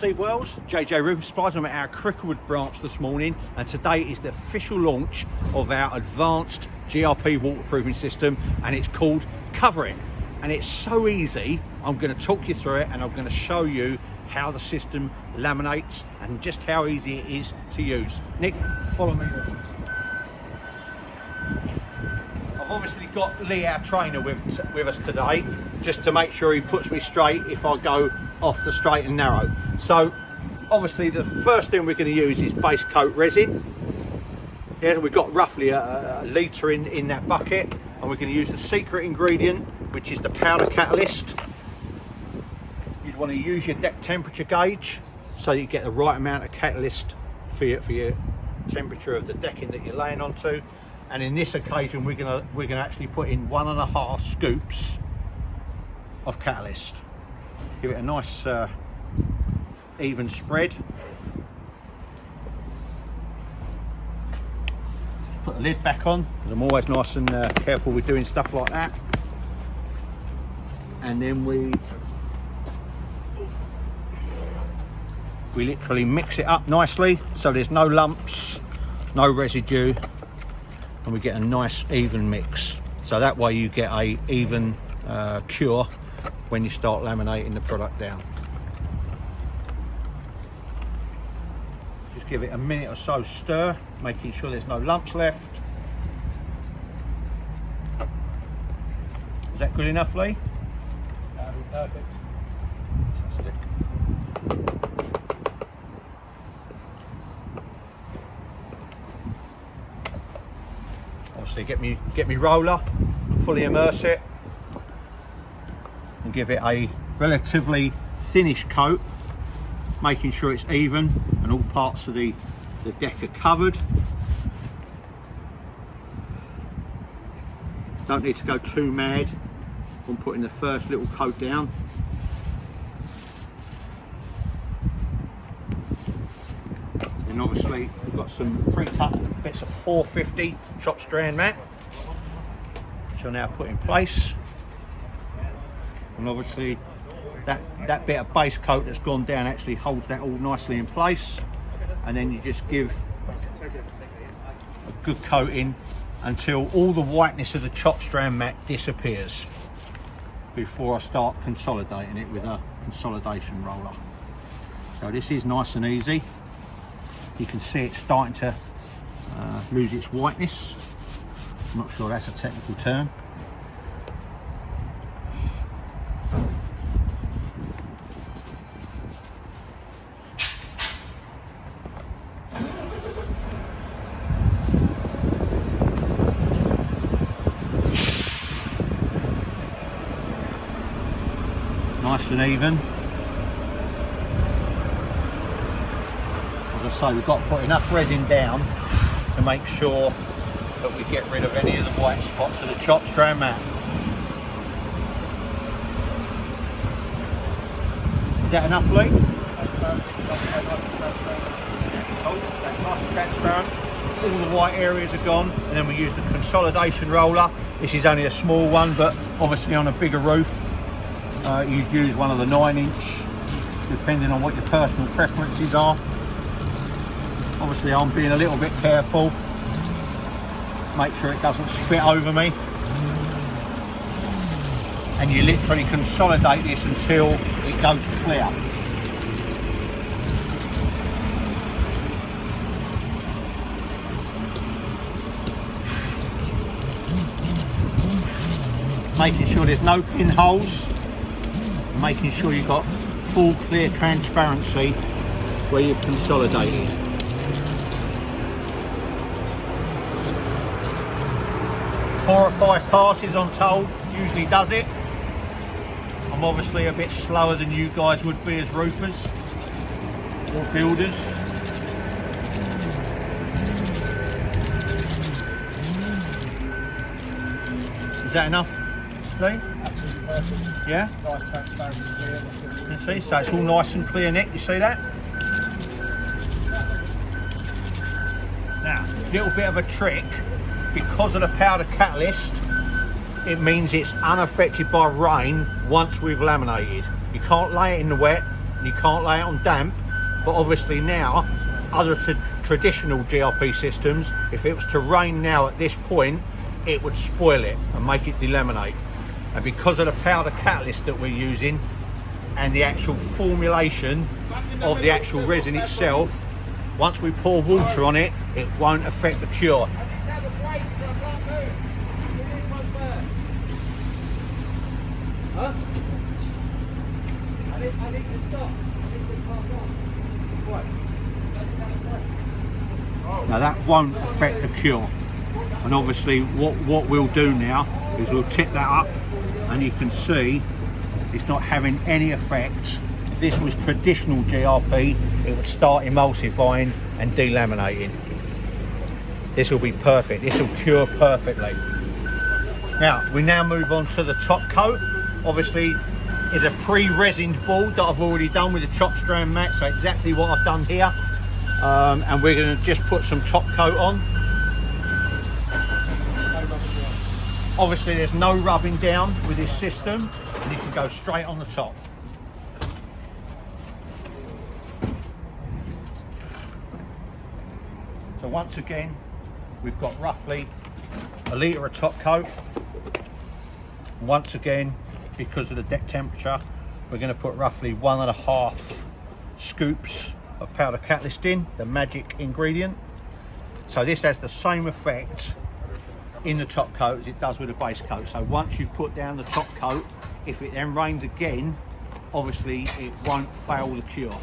Steve Wells, JJ Roofing Supplies. I'm at our Cricklewood branch this morning, and today is the official launch of our advanced GRP waterproofing system, and it's called Cover It. And it's so easy. I'm going to talk you through it, and I'm going to show you how the system laminates and just how easy it is to use. Nick, follow me. I've obviously got Lee, our trainer, with us today, just to make sure he puts me straight if I go off the straight and narrow. So obviously the first thing we're going to use is base coat resin. Yeah, we've got roughly a litre in that bucket, and we're going to use the secret ingredient, which is the powder catalyst. You want to use your deck temperature gauge so you get the right amount of catalyst for your temperature of the decking that you're laying onto. And in this occasion, we're gonna actually put in 1.5 scoops of catalyst. Give it a nice even spread. Put the lid back on, because I'm always nice and careful with doing stuff like that. And then we literally mix it up nicely so there's no lumps, no residue, and we get a nice even mix. So that way you get a even cure when you start laminating the product down. Just give it a minute or so stir, making sure there's no lumps left. Is that good enough, Lee? Perfect. Fantastic. Obviously get me roller, fully immerse it, and give it a relatively thinnish coat, making sure it's even and all parts of the deck are covered. Don't need to go too mad on putting the first little coat down. And obviously we've got some pre-cut bits of 450 chop strand mat, which I'll now put in place. And obviously that bit of base coat that's gone down actually holds that all nicely in place. And then you just give a good coating until all the whiteness of the chop strand mat disappears, before I start consolidating it with a consolidation roller. So this is nice and easy. You can see it's starting to lose its whiteness. I'm not sure that's a technical term. Nice and even. As I say, we've got to put enough resin down to make sure that we get rid of any of the white spots of the chop strand mat. Is that enough, Lee? Oh, that's nice and transparent. All the white areas are gone, and then we use the consolidation roller. This is only a small one, but obviously on a bigger roof you'd use one of the 9-inch, depending on what your personal preferences are. Obviously I'm being a little bit careful, make sure it doesn't spit over me. And you literally consolidate this until it goes clear. Making sure there's no pinholes, making sure you've got full clear transparency where you've consolidated. Four or 5 passes, I'm told, usually does it. I'm obviously a bit slower than you guys would be as roofers or builders. Is that enough, Lee? Absolutely perfect. Yeah? Nice transparency clear. You see, so it's all nice and clear, Nick, you see that? Now, a little bit of a trick, because of the powder catalyst, it means it's unaffected by rain once we've laminated. You can't lay it in the wet and you can't lay it on damp. But obviously now, other traditional GRP systems, if it was to rain now at this point, it would spoil it and make it delaminate. And because of the powder catalyst that we're using and the actual formulation of the actual resin itself, once we pour water on it, it won't affect the cure. Huh? I need to stop. Now that won't affect the cure. And obviously what we'll do now is we'll tip that up, and you can see it's not having any effect. If this was traditional GRP, it would start emulsifying and delaminating. This will be perfect. This will cure perfectly. Now we move on to the top coat. Obviously is a pre-resined board that I've already done with the chop strand mat, so exactly what I've done here. And we're going to just put some top coat on. Obviously there's no rubbing down with this system, and you can go straight on the top. So once again, we've got roughly a litre of top coat. Once again, because of the deck temperature, we're going to put roughly 1.5 scoops of powder catalyst in, the magic ingredient. So this has the same effect in the top coat as it does with the base coat. So once you've put down the top coat, if it then rains again, obviously it won't fail the cure.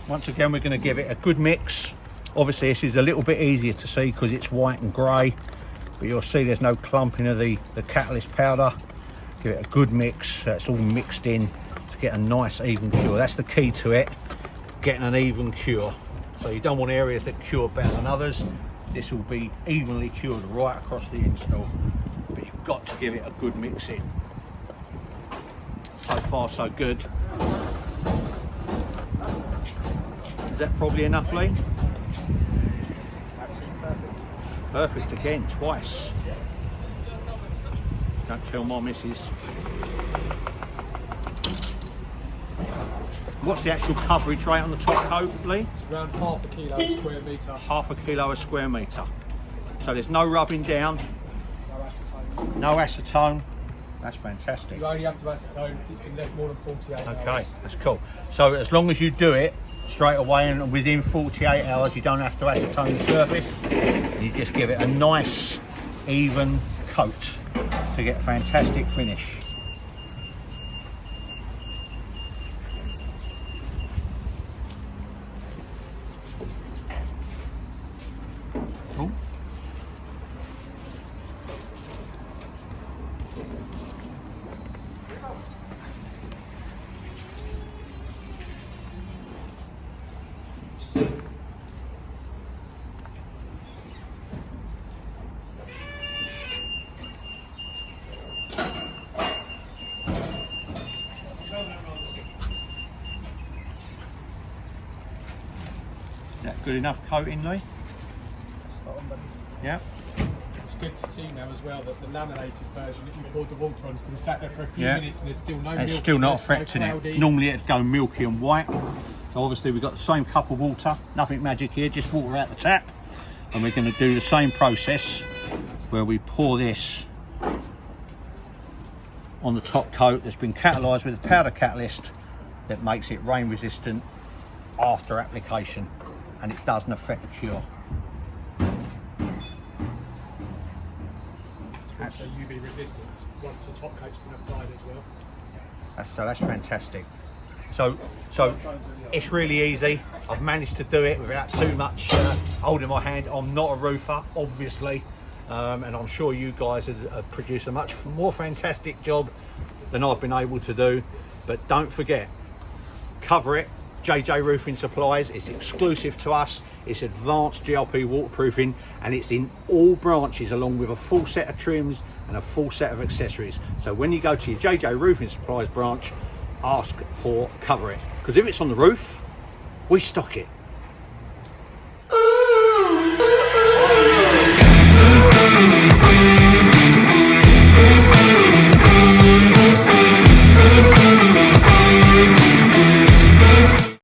Once again, we're going to give it a good mix. Obviously this is a little bit easier to see because it's white and grey, but you'll see there's no clumping of the catalyst powder. Give it a good mix so it's all mixed in to get a nice even cure. That's the key to it, getting an even cure. So you don't want areas that cure better than others. This will be evenly cured right across the install, but you've got to give it a good mix in. So far so good. Is that probably enough, Lee? Perfect again, twice. Don't tell my missus. What's the actual coverage rate on the top coat, Lee? It's around 1/2 kilo a square metre. 1/2 kilo a square metre. So there's no rubbing down. No acetone. No acetone. That's fantastic. You only have to acetone if it's been left more than 48 hours. Okay, that's cool. So as long as you do it straight away and within 48 hours, you don't have to acetone the surface. You just give it a nice even coat to get a fantastic finish. Cool. That good enough coating, Lee? Spot on, buddy. Yeah. It's good to see now as well that the laminated version that you poured the water on has been sat there for a few Yeah. minutes and there's still no It's milk, still not there's no affecting it. cloudy. Normally it'd go milky and white. So obviously we've got the same cup of water, nothing magic here, just water out the tap. And we're going to do the same process where we pour this on the top coat that's been catalysed with a powder catalyst that makes it rain resistant after application, and it doesn't affect the cure. It's also UV resistance once the top coat's been applied as well. That's fantastic. So it's really easy. I've managed to do it without too much holding my hand. I'm not a roofer, obviously, and I'm sure you guys have produced a much more fantastic job than I've been able to do. But don't forget, cover it. JJ Roofing Supplies. It's exclusive to us. It's advanced GRP waterproofing, and it's in all branches along with a full set of trims and a full set of accessories. So when you go to your JJ Roofing Supplies branch, ask for Cover It, because if it's on the roof, we stock it.